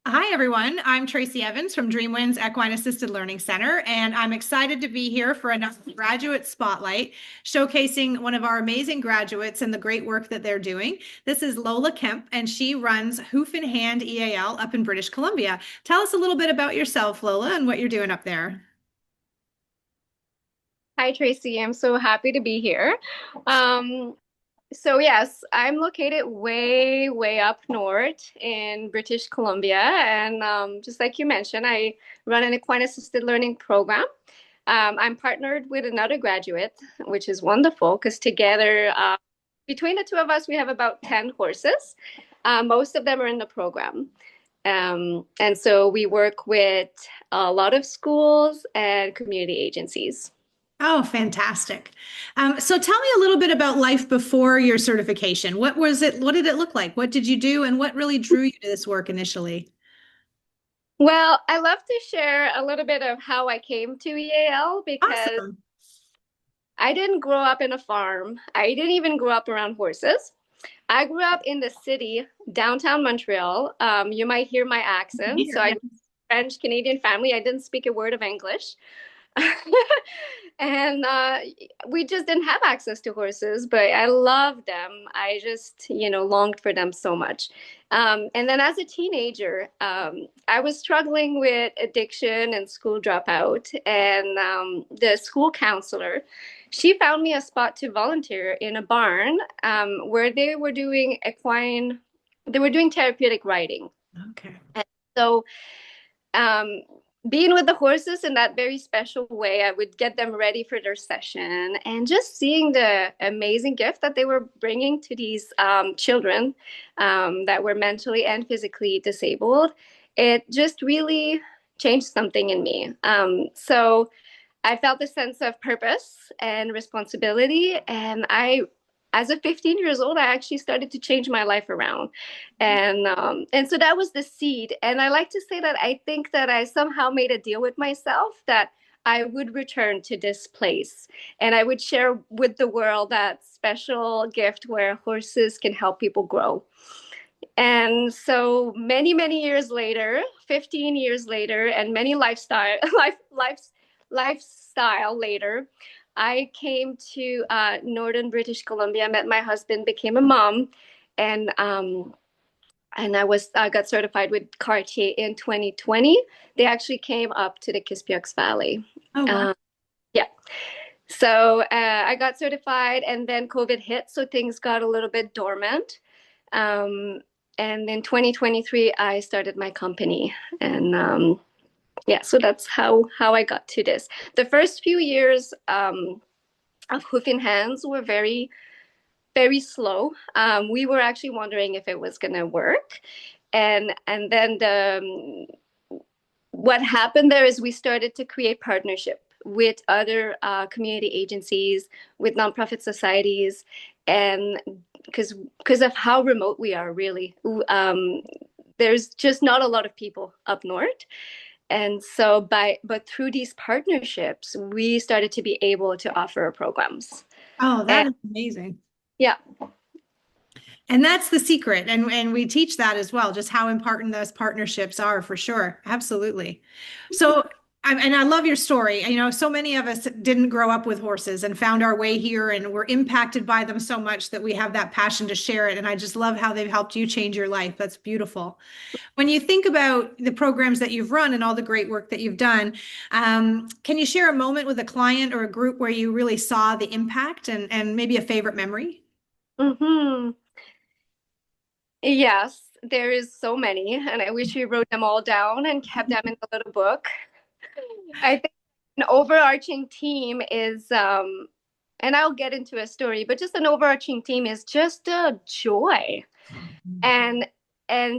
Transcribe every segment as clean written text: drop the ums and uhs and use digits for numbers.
Hi, everyone. I'm Tracy Evans from Dreamwinds Equine-Assisted Learning Center, and I'm excited to be here for another graduate spotlight showcasing one of our amazing graduates and the great work that they're doing. This is Lola Kemp, and she runs Hoof in Hand EAL up in British Columbia. Tell us a little bit about yourself, Lola, and what you're doing up there. Hi, Tracy. I'm so happy to be here. Um, yes, I'm located way up north in British Columbia. And just like you mentioned, I run an equine assisted learning program. I'm partnered with another graduate, which is wonderful because together, between the two of us, we have about 10 horses. Most of them are in the program. And so we work with a lot of schools and community agencies. Oh, fantastic. So tell me a little bit about life before your certification. What was it? What did it look like? What did you do? And what really drew you to this work initially? Well, I love to share a little bit of how I came to EAL because Awesome. I didn't grow up in a farm. I didn't even grow up around horses. I grew up in the city, downtown Montreal. You might hear my accent. So Here, I yeah. grew up in a French Canadian family. I didn't speak a word of English. And we just didn't have access to horses, but I loved them. I just, longed for them so much. And then as a teenager, I was struggling with addiction and school dropout. And the school counselor, she found me a spot to volunteer in a barn where they were doing therapeutic riding. Okay. And so um, being with the horses in that very special way, I would get them ready for their session and just seeing the amazing gift that they were bringing to these children that were mentally and physically disabled. It just really changed something in me. So I felt a sense of purpose and responsibility, and as a 15 years old, I actually started to change my life around, and so that was the seed. And I like to say that I think that I somehow made a deal with myself that I would return to this place, and I would share with the world that special gift where horses can help people grow. And so many years later, 15 years later, and many lifestyle later, I came to northern British Columbia, met my husband, became a mom, and I got certified with Cartier in 2020. They actually came up to the Kispiox Valley. Oh, wow. Uh, yeah. So I got certified, and then COVID hit, so things got a little bit dormant. Um, and in 2023, I started my company, and yeah, so that's how I got to this. The first few years of Hoof in Hands were very slow. We were actually wondering if it was going to work, and then what happened there is we started to create partnership with other community agencies, with nonprofit societies, and because of how remote we are, really, there's just not a lot of people up north. And so but through these partnerships, we started to be able to offer programs. Oh, And that is amazing. yeah. And that's the secret. And we teach that as well, just how important those partnerships are for sure. Absolutely. So, and I love your story. You know, so many of us didn't grow up with horses and found our way here and were impacted by them so much that we have that passion to share it. And I just love how they've helped you change your life. That's beautiful. When you think about the programs that you've run and all the great work that you've done, can you share a moment with a client or a group where you really saw the impact and maybe a favorite memory? Hmm. Yes, there is so many, and I wish we wrote them all down and kept them in a little book. I think an overarching theme is, and I'll get into a story, but just an overarching theme is just the joy and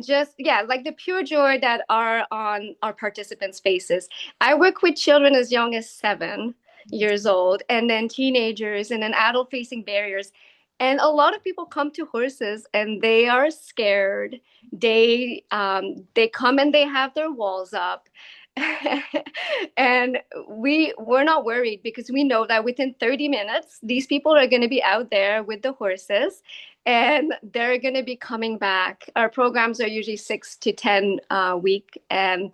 just, yeah, like the pure joy that are on our participants' faces. I work with children as young as 7 years old, and then teenagers, and then adult facing barriers. And a lot of people come to horses and they are scared. They come and they have their walls up. And we're not worried because we know that within 30 minutes these people are going to be out there with the horses, and they're going to be coming back. Our programs are usually 6 to 10 week, and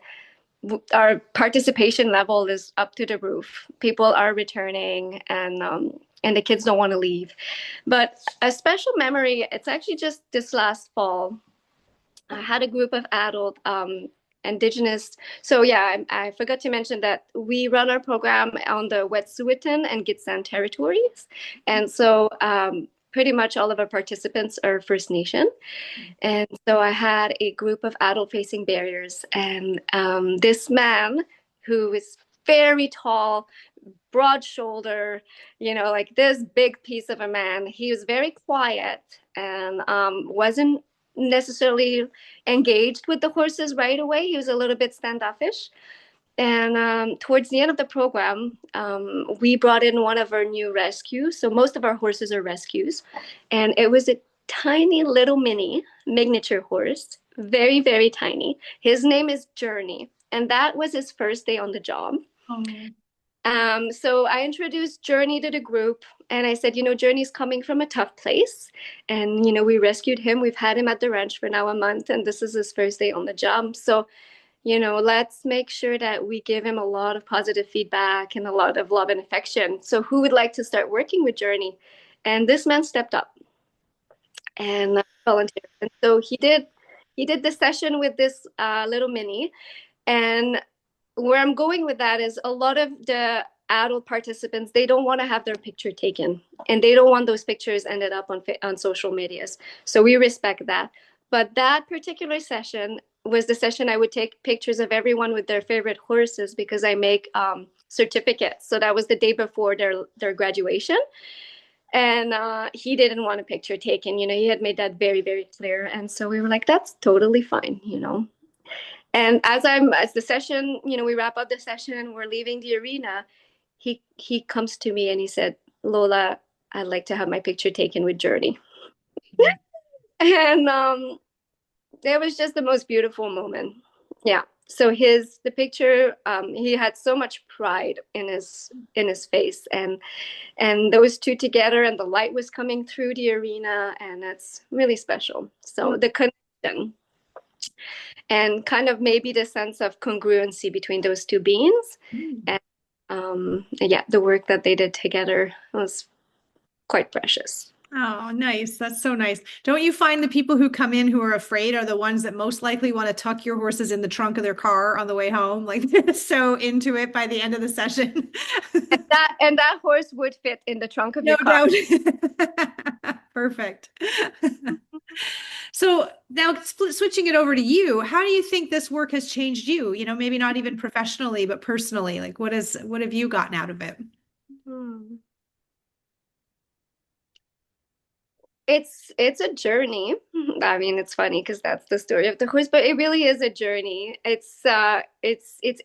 our participation level is up to the roof. People are returning, and the kids don't want to leave. But a special memory, it's actually just this last fall. I had a group of adult indigenous. So yeah, I forgot to mention that we run our program on the Wet'suwet'en and Gitxsan territories, and so pretty much all of our participants are First Nation. And so I had a group of adult-facing barriers, and this man who is very tall, broad shoulder, like this big piece of a man. He was very quiet and wasn't necessarily engaged with the horses right away. He was a little bit standoffish. And towards the end of the program, we brought in one of our new rescues. So most of our horses are rescues. And it was a tiny little mini miniature horse, very, very tiny. His name is Journey. And that was his first day on the job. Oh. So I introduced Journey to the group, and I said, Journey's coming from a tough place. And, we rescued him. We've had him at the ranch for now a month, and this is his first day on the job. So, let's make sure that we give him a lot of positive feedback and a lot of love and affection. So who would like to start working with Journey? And this man stepped up and volunteered. And so he did the session with this little mini. And where I'm going with that is a lot of the adult participants, they don't want to have their picture taken, and they don't want those pictures ended up on social medias. So we respect that. But that particular session was the session I would take pictures of everyone with their favorite horses, because I make certificates. So that was the day before their graduation. And he didn't want a picture taken. He had made that very, very clear. And so we were like, that's totally fine, And as the session, we wrap up the session, we're leaving the arena, he comes to me and he said, Lola, I'd like to have my picture taken with Journey. And it was just the most beautiful moment. Yeah. So the picture, he had so much pride in his face, and those two together, and the light was coming through the arena, and that's really special. So the connection and kind of maybe the sense of congruency between those two beings, and yeah, the work that they did together was quite precious. Oh, nice. That's so nice. Don't you find the people who come in who are afraid are the ones that most likely want to tuck your horses in the trunk of their car on the way home? Like they're so into it by the end of the session. And that horse would fit in the trunk of No your car. doubt. Perfect. So now switching it over to you, how do you think this work has changed you? Maybe not even professionally, but personally. Like what have you gotten out of it? It's a journey. I mean, it's funny because that's the story of the horse, but it really is a journey. It's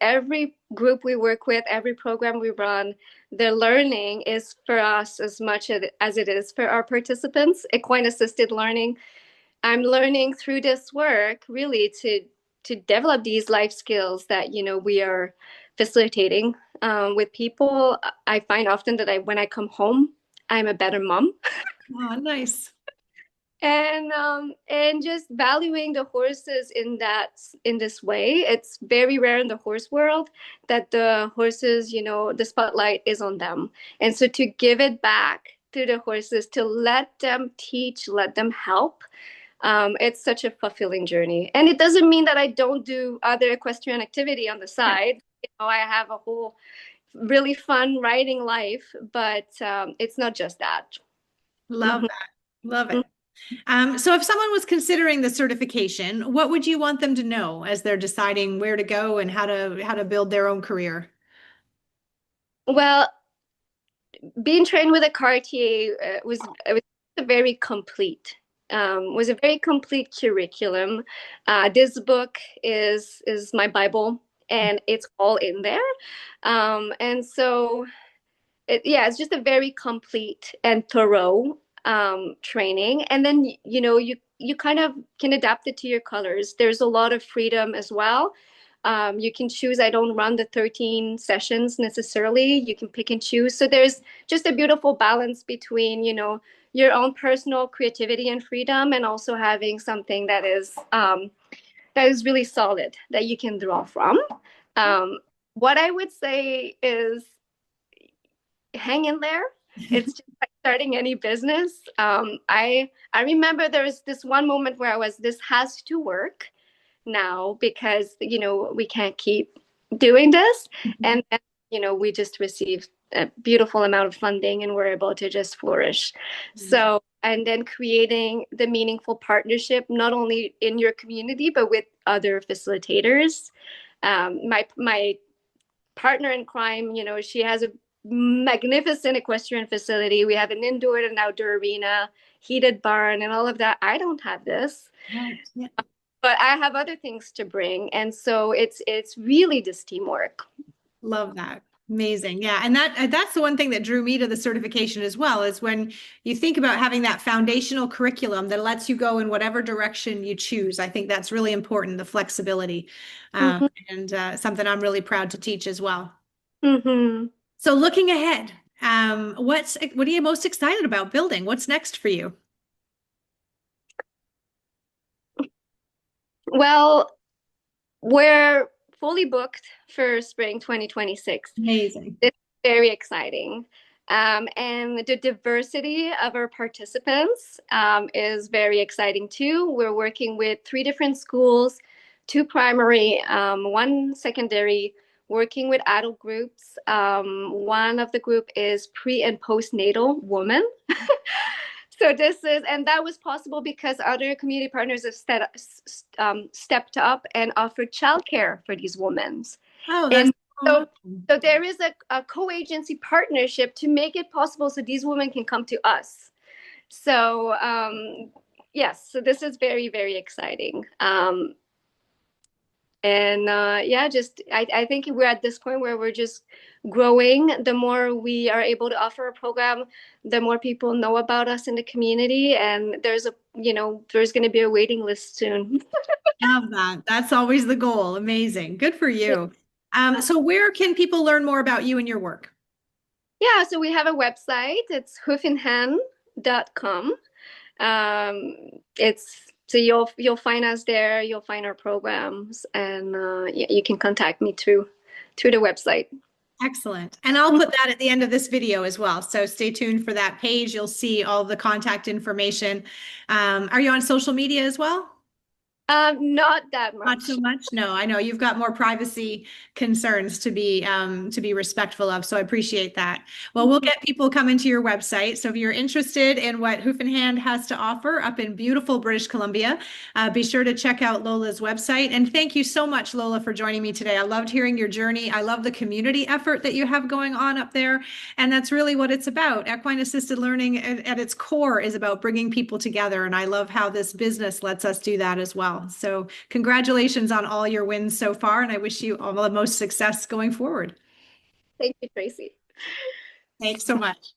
every group we work with, every program we run, the learning is for us as much as it is for our participants. Equine-assisted learning. I'm learning through this work really to develop these life skills that we are facilitating with people. I find often that when I come home, I'm a better mom. Oh, nice. And just valuing the horses in this way. It's very rare in the horse world that the horses, the spotlight is on them. And so to give it back to the horses, to let them teach, let them help, it's such a fulfilling journey. And it doesn't mean that I don't do other equestrian activity on the side. I have a whole really fun riding life, but it's not just that. Love that. Love it. So if someone was considering the certification, what would you want them to know as they're deciding where to go and how to build their own career? Well, being trained with a Cartier was a very complete curriculum. This book is my Bible, and it's all in there. And so it's just a very complete and thorough training. And then you kind of can adapt it to your colors. There's a lot of freedom as well. You can choose. I don't run the 13 sessions necessarily. You can pick and choose. So there's just a beautiful balance between your own personal creativity and freedom, and also having something that is really solid that you can draw from. Um, what I would say is hang in there. It's just like starting any business. I remember there was this one moment where I was, this has to work now because we can't keep doing this, and then, we just received a beautiful amount of funding and we're able to just flourish. So, and then creating the meaningful partnership not only in your community but with other facilitators. My partner in crime, she has a magnificent equestrian facility. We have an indoor and outdoor arena, heated barn, and all of that. I don't have this, Right. Yeah. but I have other things to bring, and so it's really this teamwork. Love that. Amazing. Yeah. And that's the one thing that drew me to the certification as well, is when you think about having that foundational curriculum that lets you go in whatever direction you choose. I think that's really important, the flexibility, Mm-hmm. and something I'm really proud to teach as well. Mm-hmm. So looking ahead, what are you most excited about building? What's next for you? Well, we're fully booked for spring 2026. Amazing. It's very exciting. And the diversity of our participants is very exciting too. We're working with 3 different schools, 2 primary, 1 secondary, working with adult groups. One of the group is pre and postnatal women. So and that was possible because other community partners have stepped up and offered childcare for these women. Oh, that's And so, awesome. so there is a co-agency partnership to make it possible so these women can come to us. So, yes, so this is very, very exciting. And yeah, I think we're at this point where we're just growing. The more we are able to offer a program, the more people know about us in the community, and there's going to be a waiting list soon. Love that. That's always the goal. Amazing. Good for you. So where can people learn more about you and your work? Yeah, so we have a website. It's hoofinhand.com. It's so you'll find us there. You'll find our programs, and yeah, you can contact me through the website. Excellent. And I'll put that at the end of this video as well. So stay tuned for that page. You'll see all the contact information. Are you on social media as well? Not that Not so much. much. No, I know you've got more privacy concerns to be respectful of. So I appreciate that. Well, we'll get people coming to your website. So if you're interested in what Hoof and Hand has to offer up in beautiful British Columbia, be sure to check out Lola's website. And thank you so much, Lola, for joining me today. I loved hearing your journey. I love the community effort that you have going on up there. And that's really what it's about. Equine-assisted learning at its core is about bringing people together. And I love how this business lets us do that as well. So congratulations on all your wins so far, and I wish you all the most success going forward. Thank you, Tracy. Thanks so much.